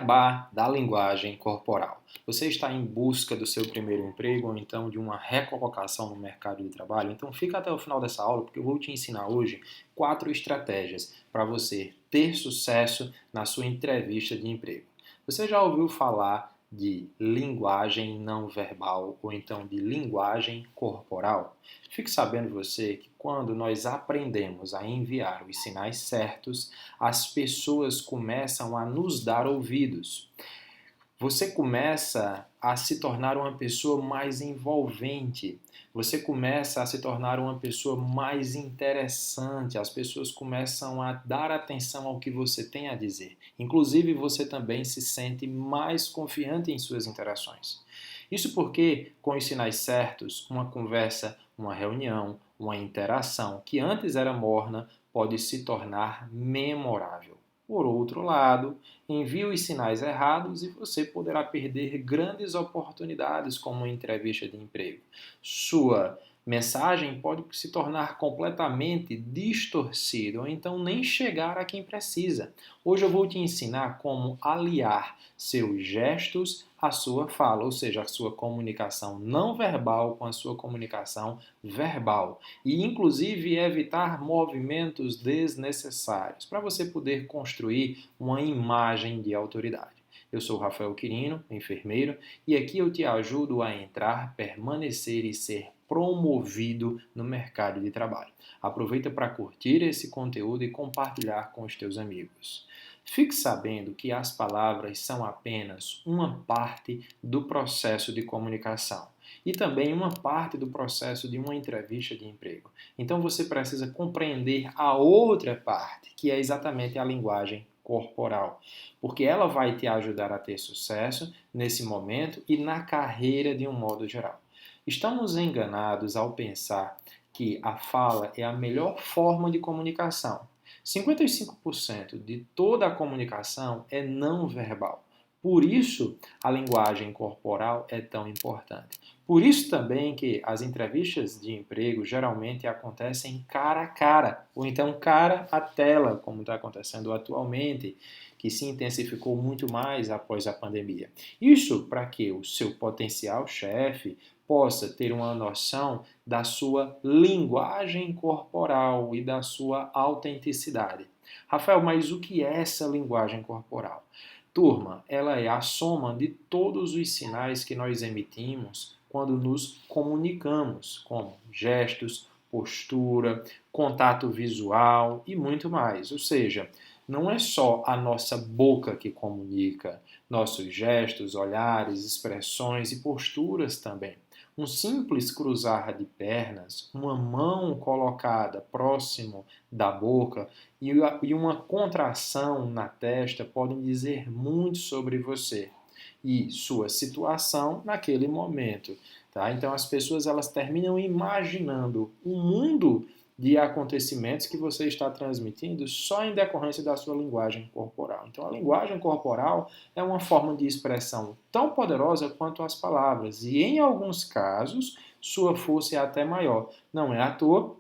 Beabá da linguagem corporal. Você está em busca do seu primeiro emprego ou então de uma recolocação no mercado de trabalho? Então fica até o final dessa aula porque eu vou te ensinar hoje 4 estratégias para você ter sucesso na sua entrevista de emprego. Você já ouviu falar de linguagem não verbal ou então de linguagem corporal? Fique sabendo você que quando nós aprendemos a enviar os sinais certos, as pessoas começam a nos dar ouvidos. Você começa a se tornar uma pessoa mais envolvente, você começa a se tornar uma pessoa mais interessante, as pessoas começam a dar atenção ao que você tem a dizer. Inclusive, você também se sente mais confiante em suas interações. Isso porque, com os sinais certos, uma conversa, uma reunião, uma interação que antes era morna pode se tornar memorável. Por outro lado, envie os sinais errados e você poderá perder grandes oportunidades como uma entrevista de emprego. Sua mensagem pode se tornar completamente distorcida ou então nem chegar a quem precisa. Hoje eu vou te ensinar como aliar seus gestos à sua fala, ou seja, a sua comunicação não verbal com a sua comunicação verbal. E inclusive evitar movimentos desnecessários para você poder construir uma imagem de autoridade. Eu sou Rafael Quirino, enfermeiro, e aqui eu te ajudo a entrar, permanecer e ser promovido no mercado de trabalho. Aproveita para curtir esse conteúdo e compartilhar com os teus amigos. Fique sabendo que as palavras são apenas uma parte do processo de comunicação e também uma parte do processo de uma entrevista de emprego. Então você precisa compreender a outra parte, que é exatamente a linguagem corporal, porque ela vai te ajudar a ter sucesso nesse momento e na carreira de um modo geral. Estamos enganados ao pensar que a fala é a melhor forma de comunicação. 55% de toda a comunicação é não verbal. Por isso, a linguagem corporal é tão importante. Por isso também que as entrevistas de emprego geralmente acontecem cara a cara, ou então cara a tela, como está acontecendo atualmente, que se intensificou muito mais após a pandemia. Isso para que o seu potencial chefe possa ter uma noção da sua linguagem corporal e da sua autenticidade. Rafael, mas o que é essa linguagem corporal? Turma, ela é a soma de todos os sinais que nós emitimos quando nos comunicamos, como gestos, postura, contato visual e muito mais. Ou seja, não é só a nossa boca que comunica, nossos gestos, olhares, expressões e posturas também. Um simples cruzar de pernas, uma mão colocada próximo da boca e uma contração na testa podem dizer muito sobre você e sua situação naquele momento. Tá? Então as pessoas elas terminam imaginando um mundo de acontecimentos que você está transmitindo só em decorrência da sua linguagem corporal. Então a linguagem corporal é uma forma de expressão tão poderosa quanto as palavras e em alguns casos sua força é até maior. Não é à toa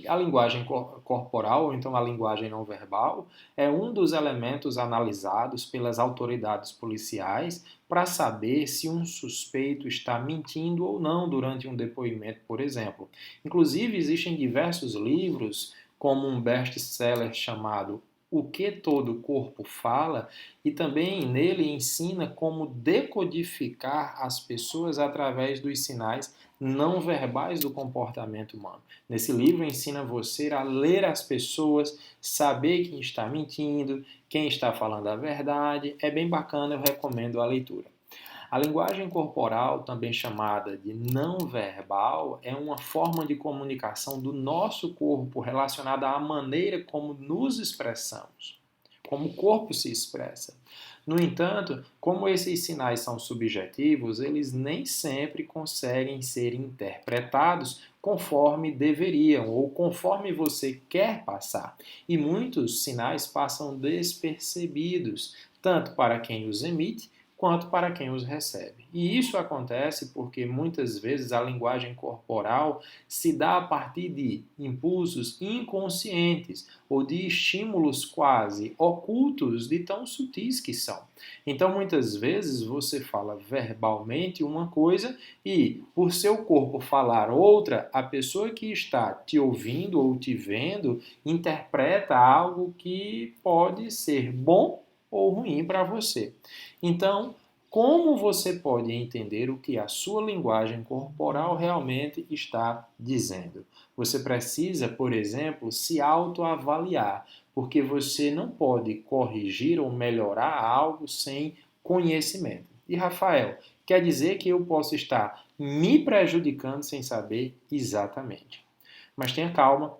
a linguagem corporal, ou então a linguagem não verbal, é um dos elementos analisados pelas autoridades policiais para saber se um suspeito está mentindo ou não durante um depoimento, por exemplo. Inclusive, existem diversos livros, como um best-seller chamado O que Todo Corpo Fala, e também nele ensina como decodificar as pessoas através dos sinais não verbais do comportamento humano. Nesse livro ensina você a ler as pessoas, saber quem está mentindo, quem está falando a verdade. É bem bacana, eu recomendo a leitura. A linguagem corporal, também chamada de não verbal, é uma forma de comunicação do nosso corpo relacionada à maneira como nos expressamos, como o corpo se expressa. No entanto, como esses sinais são subjetivos, eles nem sempre conseguem ser interpretados conforme deveriam ou conforme você quer passar. E muitos sinais passam despercebidos, tanto para quem os emite quanto para quem os recebe. E isso acontece porque muitas vezes a linguagem corporal se dá a partir de impulsos inconscientes ou de estímulos quase ocultos de tão sutis que são. Então, muitas vezes você fala verbalmente uma coisa e, por seu corpo falar outra, a pessoa que está te ouvindo ou te vendo interpreta algo que pode ser bom ou ruim para você. Então, como você pode entender o que a sua linguagem corporal realmente está dizendo? Você precisa, por exemplo, se autoavaliar, porque você não pode corrigir ou melhorar algo sem conhecimento. E Rafael, quer dizer que eu posso estar me prejudicando sem saber exatamente. Mas tenha calma,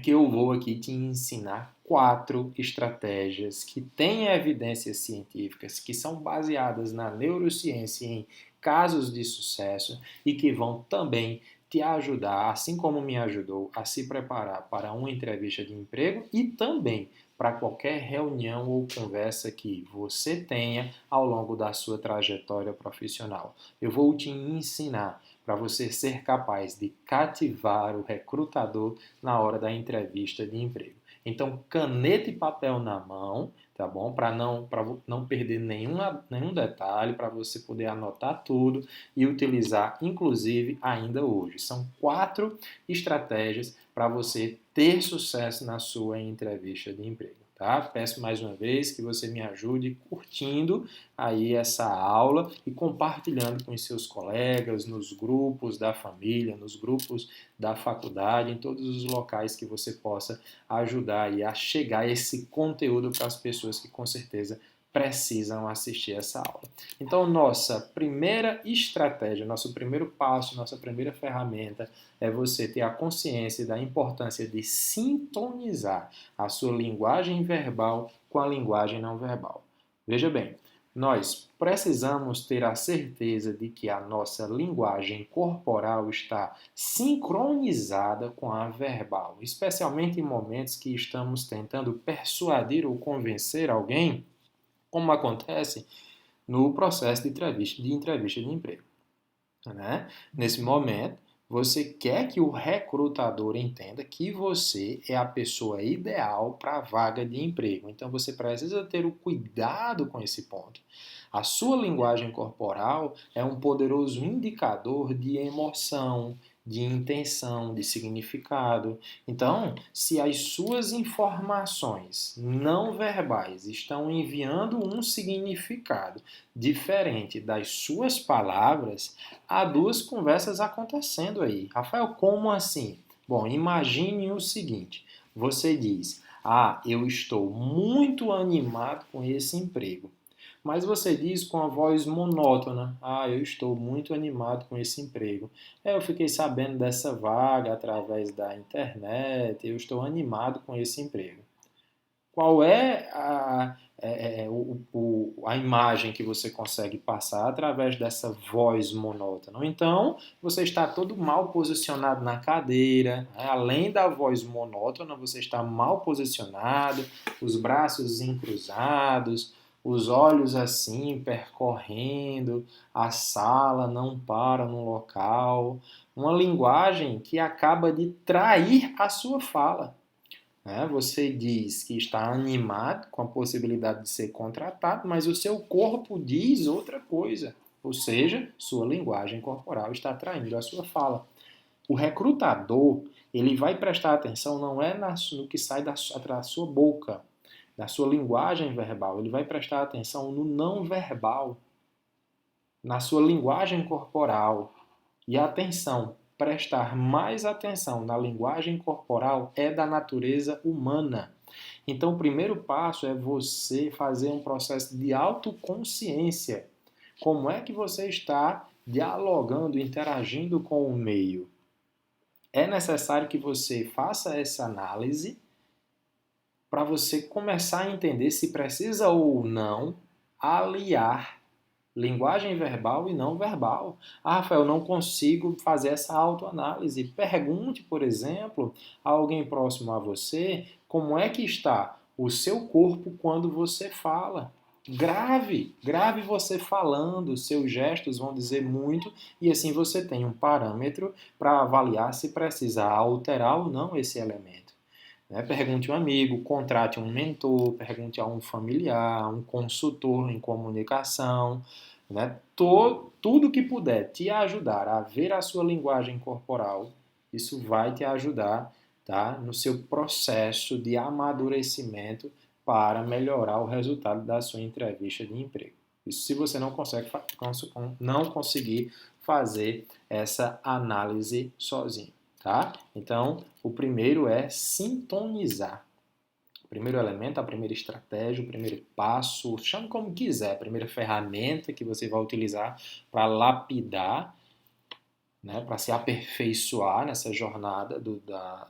que eu vou aqui te ensinar 4 estratégias que têm evidências científicas, que são baseadas na neurociência em casos de sucesso e que vão também te ajudar, assim como me ajudou, a se preparar para uma entrevista de emprego e também para qualquer reunião ou conversa que você tenha ao longo da sua trajetória profissional. Eu vou te ensinar para você ser capaz de cativar o recrutador na hora da entrevista de emprego. Então, caneta e papel na mão, tá bom? Para não perder nenhum detalhe, para você poder anotar tudo e utilizar, inclusive, ainda hoje. São 4 estratégias para você ter sucesso na sua entrevista de emprego. Tá? Peço mais uma vez que você me ajude curtindo aí essa aula e compartilhando com os seus colegas, nos grupos da família, nos grupos da faculdade, em todos os locais que você possa ajudar aí a chegar esse conteúdo para as pessoas que com certeza precisam assistir essa aula. Então, nossa primeira estratégia, nosso primeiro passo, nossa primeira ferramenta é você ter a consciência da importância de sintonizar a sua linguagem verbal com a linguagem não verbal. Veja bem, nós precisamos ter a certeza de que a nossa linguagem corporal está sincronizada com a verbal, especialmente em momentos que estamos tentando persuadir ou convencer alguém, como acontece no processo de entrevista de emprego. Né? Nesse momento, você quer que o recrutador entenda que você é a pessoa ideal para a vaga de emprego. Então você precisa ter o cuidado com esse ponto. A sua linguagem corporal é um poderoso indicador de emoção, de intenção, de significado. Então, se as suas informações não verbais estão enviando um significado diferente das suas palavras, há 2 conversas acontecendo aí. Rafael, como assim? Bom, imagine o seguinte: você diz, eu estou muito animado com esse emprego. Mas você diz com a voz monótona, eu estou muito animado com esse emprego. Eu fiquei sabendo dessa vaga através da internet, eu estou animado com esse emprego. Qual é a imagem que você consegue passar através dessa voz monótona? Então, você está todo mal posicionado na cadeira, né? Além da voz monótona, você está mal posicionado, os braços encruzados, os olhos assim percorrendo, a sala não para no local. Uma linguagem que acaba de trair a sua fala. Você diz que está animado com a possibilidade de ser contratado, mas o seu corpo diz outra coisa. Ou seja, sua linguagem corporal está traindo a sua fala. O recrutador, ele vai prestar atenção não é no que sai da sua boca, da sua linguagem verbal. Ele vai prestar atenção no não verbal, na sua linguagem corporal. E atenção, prestar mais atenção na linguagem corporal é da natureza humana. Então, o primeiro passo é você fazer um processo de autoconsciência. Como é que você está dialogando, interagindo com o meio? É necessário que você faça essa análise para você começar a entender se precisa ou não aliar linguagem verbal e não verbal. Rafael, não consigo fazer essa autoanálise. Pergunte, por exemplo, a alguém próximo a você como é que está o seu corpo quando você fala. Grave você falando, seus gestos vão dizer muito e assim você tem um parâmetro para avaliar se precisa alterar ou não esse elemento. Né? Pergunte a um amigo, contrate um mentor, pergunte a um familiar, um consultor em comunicação, né? Tudo que puder te ajudar a ver a sua linguagem corporal, isso vai te ajudar, tá? No seu processo de amadurecimento para melhorar o resultado da sua entrevista de emprego. Isso se você não conseguir fazer essa análise sozinho, tá? Então, o primeiro é sintonizar. O primeiro elemento, a primeira estratégia, o primeiro passo, chame como quiser, a primeira ferramenta que você vai utilizar para lapidar, né, para se aperfeiçoar nessa jornada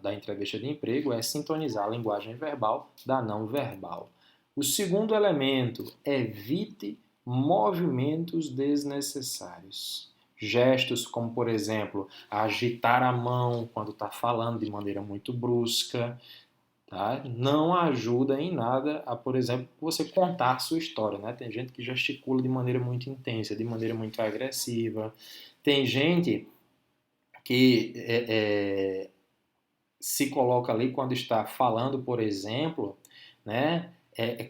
da entrevista de emprego é sintonizar a linguagem verbal da não verbal. O segundo elemento, evite movimentos desnecessários. Gestos como, por exemplo, agitar a mão quando está falando de maneira muito brusca, tá? Não ajuda em nada a, por exemplo, você contar a sua história, né? Tem gente que gesticula de maneira muito intensa, de maneira muito agressiva. Tem gente que se coloca ali quando está falando, por exemplo, né,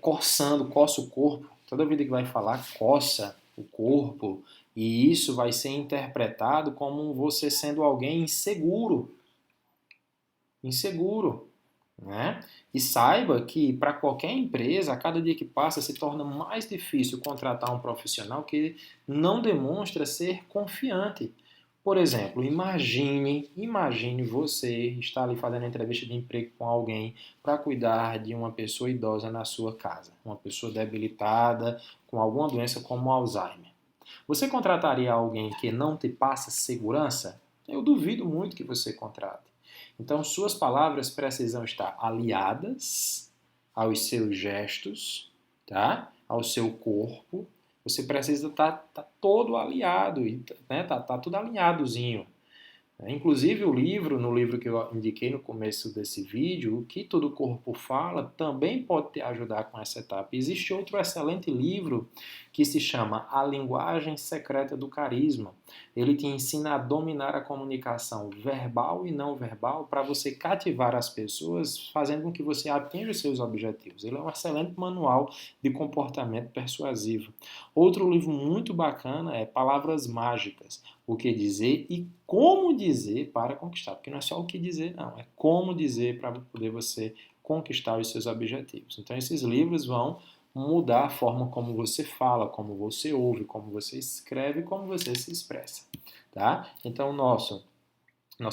coça o corpo. Toda vida que vai falar, coça o corpo. E isso vai ser interpretado como você sendo alguém inseguro. Inseguro. Né? E saiba que para qualquer empresa, a cada dia que passa, se torna mais difícil contratar um profissional que não demonstra ser confiante. Por exemplo, imagine você estar ali fazendo entrevista de emprego com alguém para cuidar de uma pessoa idosa na sua casa, uma pessoa debilitada com alguma doença como Alzheimer. Você contrataria alguém que não te passa segurança? Eu duvido muito que você contrate. Então, suas palavras precisam estar aliadas aos seus gestos, tá? Ao seu corpo. Você precisa estar todo aliado, né? Tá tudo alinhadozinho. Inclusive no livro que eu indiquei no começo desse vídeo, o que todo corpo fala também pode te ajudar com essa etapa. Existe outro excelente livro que se chama A Linguagem Secreta do Carisma. Ele te ensina a dominar a comunicação verbal e não verbal para você cativar as pessoas, fazendo com que você atinja os seus objetivos. Ele é um excelente manual de comportamento persuasivo. Outro livro muito bacana é Palavras Mágicas. O que dizer e como dizer para conquistar. Porque não é só o que dizer, não. É como dizer para poder você conquistar os seus objetivos. Então, esses livros vão mudar a forma como você fala, como você ouve, como você escreve, como você se expressa. Tá? Então, nossa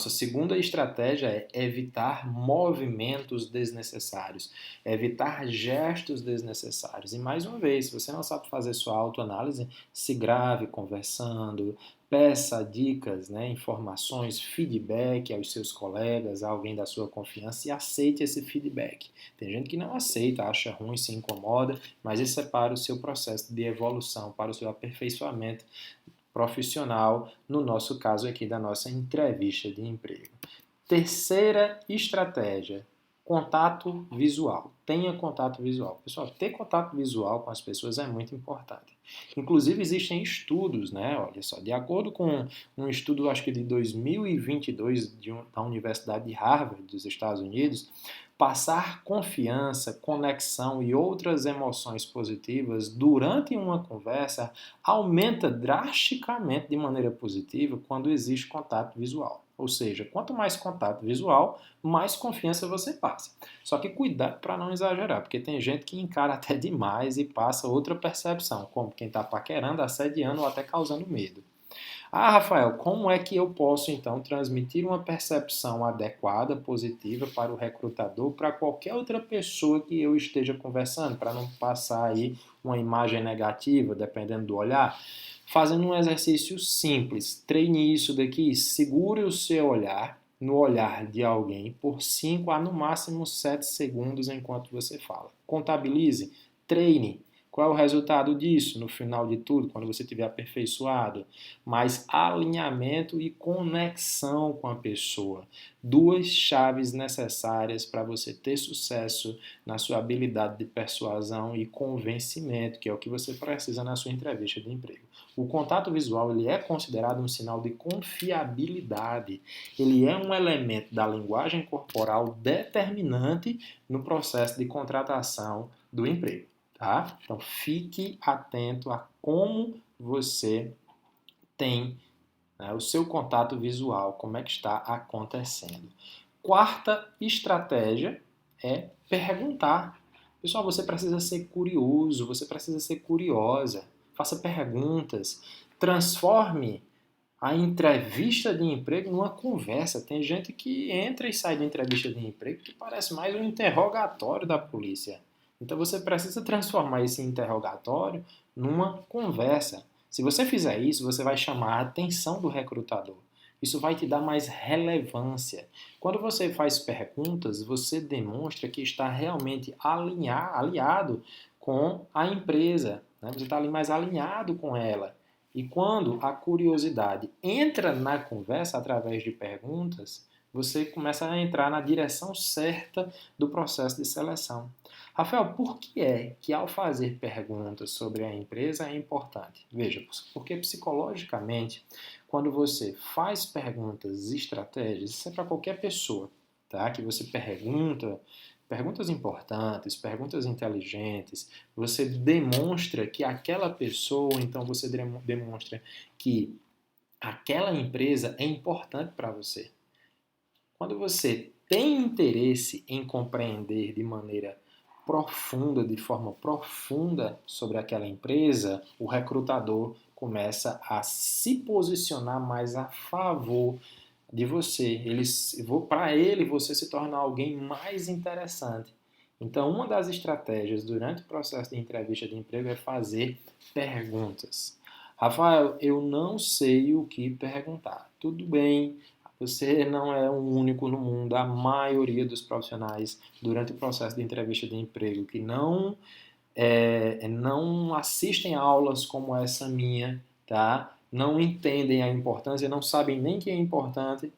segunda estratégia é evitar movimentos desnecessários, evitar gestos desnecessários. E mais uma vez, se você não sabe fazer sua autoanálise, se grave conversando, peça dicas, né, informações, feedback aos seus colegas, a alguém da sua confiança e aceite esse feedback. Tem gente que não aceita, acha ruim, se incomoda, mas isso é para o seu processo de evolução, para o seu aperfeiçoamento profissional, no nosso caso aqui da nossa entrevista de emprego. Terceira estratégia, contato visual. Tenha contato visual. Pessoal, ter contato visual com as pessoas é muito importante. Inclusive, existem estudos, né? Olha só, de acordo com um estudo, acho que de 2022, da Universidade de Harvard, dos Estados Unidos, passar confiança, conexão e outras emoções positivas durante uma conversa aumenta drasticamente de maneira positiva quando existe contato visual. Ou seja, quanto mais contato visual, mais confiança você passa. Só que cuidado para não exagerar, porque tem gente que encara até demais e passa outra percepção, como quem está paquerando, assediando ou até causando medo. Ah, Rafael, como é que eu posso então transmitir uma percepção adequada, positiva para o recrutador, para qualquer outra pessoa que eu esteja conversando, para não passar aí uma imagem negativa, dependendo do olhar? Fazendo um exercício simples. Treine isso daqui, segure o seu olhar no olhar de alguém por 5 a no máximo 7 segundos enquanto você fala. Contabilize, treine. Qual é o resultado disso no final de tudo, quando você estiver aperfeiçoado? Mais alinhamento e conexão com a pessoa. Duas chaves necessárias para você ter sucesso na sua habilidade de persuasão e convencimento, que é o que você precisa na sua entrevista de emprego. O contato visual ele é considerado um sinal de confiabilidade. Ele é um elemento da linguagem corporal determinante no processo de contratação do emprego. Tá? Então, fique atento a como você tem, né, o seu contato visual, como é que está acontecendo. Quarta estratégia é perguntar. Pessoal, você precisa ser curioso, você precisa ser curiosa. Faça perguntas. Transforme a entrevista de emprego numa conversa. Tem gente que entra e sai de entrevista de emprego que parece mais um interrogatório da polícia. Então você precisa transformar esse interrogatório numa conversa. Se você fizer isso, você vai chamar a atenção do recrutador. Isso vai te dar mais relevância. Quando você faz perguntas, você demonstra que está realmente aliado com a empresa, né? Você está ali mais alinhado com ela. E quando a curiosidade entra na conversa através de perguntas, você começa a entrar na direção certa do processo de seleção. Rafael, por que é que ao fazer perguntas sobre a empresa é importante? Veja, porque psicologicamente, quando você faz perguntas estratégicas, isso é para qualquer pessoa, tá? Que você perguntas importantes, perguntas inteligentes, você demonstra que aquela pessoa, então você demonstra que aquela empresa é importante para você. Quando você tem interesse em compreender de maneira profunda, de forma profunda sobre aquela empresa, o recrutador começa a se posicionar mais a favor de você. Para ele, você se torna alguém mais interessante. Então, uma das estratégias durante o processo de entrevista de emprego é fazer perguntas. Rafael, eu não sei o que perguntar. Tudo bem, você não é o único no mundo. A maioria dos profissionais, durante o processo de entrevista de emprego, que não assistem a aulas como essa minha, tá? Não entendem a importância, não sabem nem que é importante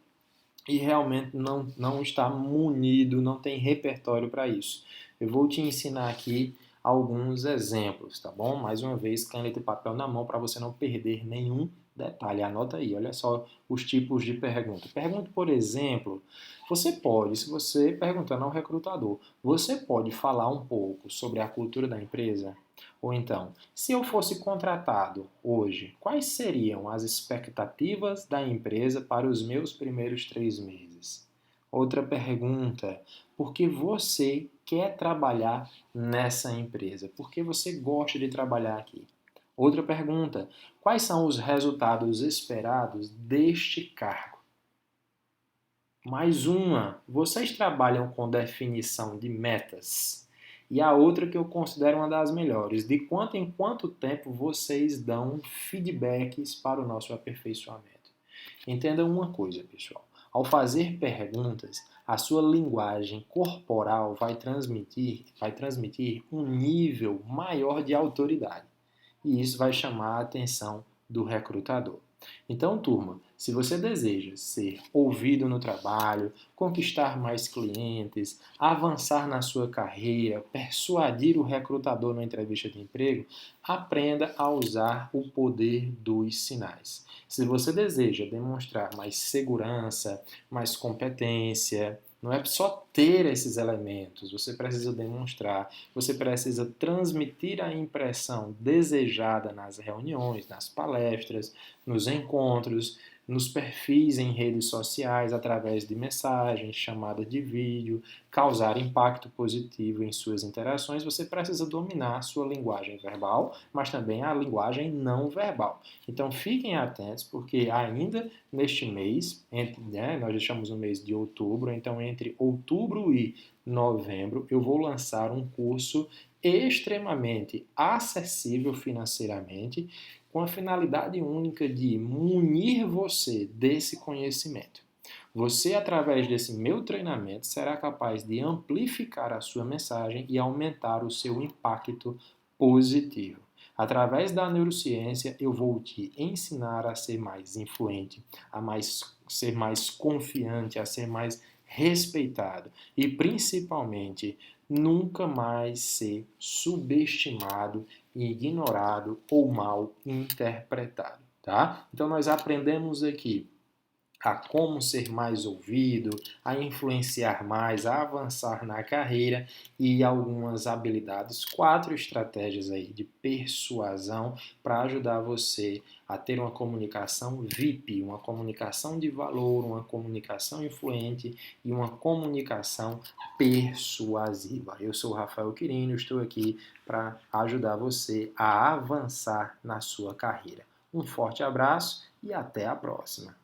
e realmente não está munido, não tem repertório para isso. Eu vou te ensinar aqui alguns exemplos, tá bom? Mais uma vez, caneta e papel na mão para você não perder nenhum detalhe. Anota aí, olha só os tipos de pergunta. Pergunta, por exemplo, se você perguntando ao recrutador, você pode falar um pouco sobre a cultura da empresa? Ou então, se eu fosse contratado hoje, quais seriam as expectativas da empresa para os meus primeiros 3 meses? Outra pergunta, por que você quer trabalhar nessa empresa? Por que você gosta de trabalhar aqui? Outra pergunta, quais são os resultados esperados deste cargo? Mais uma, vocês trabalham com definição de metas? E a outra que eu considero uma das melhores, de quanto em quanto tempo vocês dão feedbacks para o nosso aperfeiçoamento? Entenda uma coisa, pessoal. Ao fazer perguntas, a sua linguagem corporal vai transmitir um nível maior de autoridade. E isso vai chamar a atenção do recrutador. Então, turma, se você deseja ser ouvido no trabalho, conquistar mais clientes, avançar na sua carreira, persuadir o recrutador na entrevista de emprego, aprenda a usar o poder dos sinais. Se você deseja demonstrar mais segurança, mais competência, não é só ter esses elementos, você precisa demonstrar, você precisa transmitir a impressão desejada nas reuniões, nas palestras, nos encontros, nos perfis em redes sociais, através de mensagens, chamada de vídeo, causar impacto positivo em suas interações, você precisa dominar a sua linguagem verbal, mas também a linguagem não verbal. Então fiquem atentos, porque ainda neste mês, nós estamos no mês de outubro, então entre outubro e novembro eu vou lançar um curso extremamente acessível financeiramente, com a finalidade única de munir você desse conhecimento. Você, através desse meu treinamento, será capaz de amplificar a sua mensagem e aumentar o seu impacto positivo. Através da neurociência, eu vou te ensinar a ser mais influente, ser mais confiante, a ser mais respeitado e, principalmente, nunca mais ser subestimado, ignorado ou mal interpretado, tá? Então, nós aprendemos aqui a como ser mais ouvido, a influenciar mais, a avançar na carreira e algumas habilidades, 4 estratégias aí de persuasão para ajudar você a ter uma comunicação VIP, uma comunicação de valor, uma comunicação influente e uma comunicação persuasiva. Eu sou o Rafael Quirino, estou aqui para ajudar você a avançar na sua carreira. Um forte abraço e até a próxima!